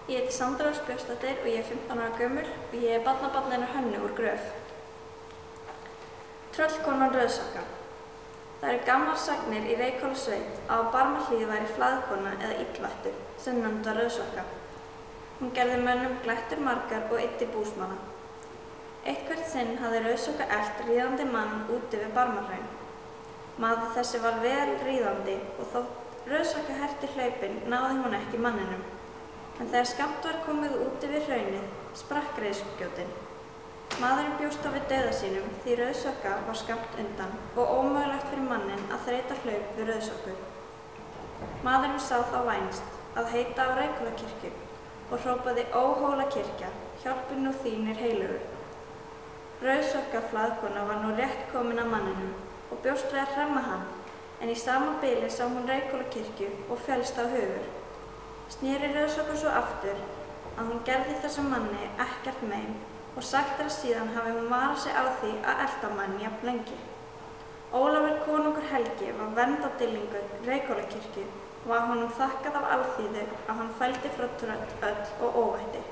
Ég heiti Sandra Ósk Björnsdóttir og ég er 15 ára gömul og ég er barnabarn hennar Hönnu úr Gröf. Tröllkonan rauðsokka. Það eru gamlar sagnir í Reykhólasveit að á Barmahlíð væri flæðkona eða illvættur sem nefnd var Rauðsokka. Hún gerði mönnum glættur margar og eyddi búsmanna. Eitthvert sinn hafði Rauðsokka elt ríðandi mann úti við Barmahraun. Maður þessi var vel ríðandi og þótt Rauðsokka herti hlaupin náði hún ekki manninum. En þegar skammt var komið úti við hraunið, sprakk reiðskjótin. Maðurinn bjóst þá við dauða sínum því Rauðsokka var skammt undan og ómögulegt fyrir manninn að þreyta hlaup við Rauðsokku. Maðurinn sá þá vænst að heita á Reykhólakirkju og hrópaði Óhólakirkja, hjálpi nú þínir heilugu. Rauðsokka flæðkona var nú rétt komin að manninum og bjóst við að hremma hann, en í sama bili sá hún Reykhólakirkju og fellst á hugur. Sneri Rauðsokka svo aftur að hún gerði þessum manni ekkert mein og sagt að síðan hafi hún varað sig á því að elta mann jafn lengi. Ólafur konungur Helgi var verndardýrlingur Reykhólakirkju og var honum þakkað af alþýðu að hann fældi frá tröll öll og óvætti.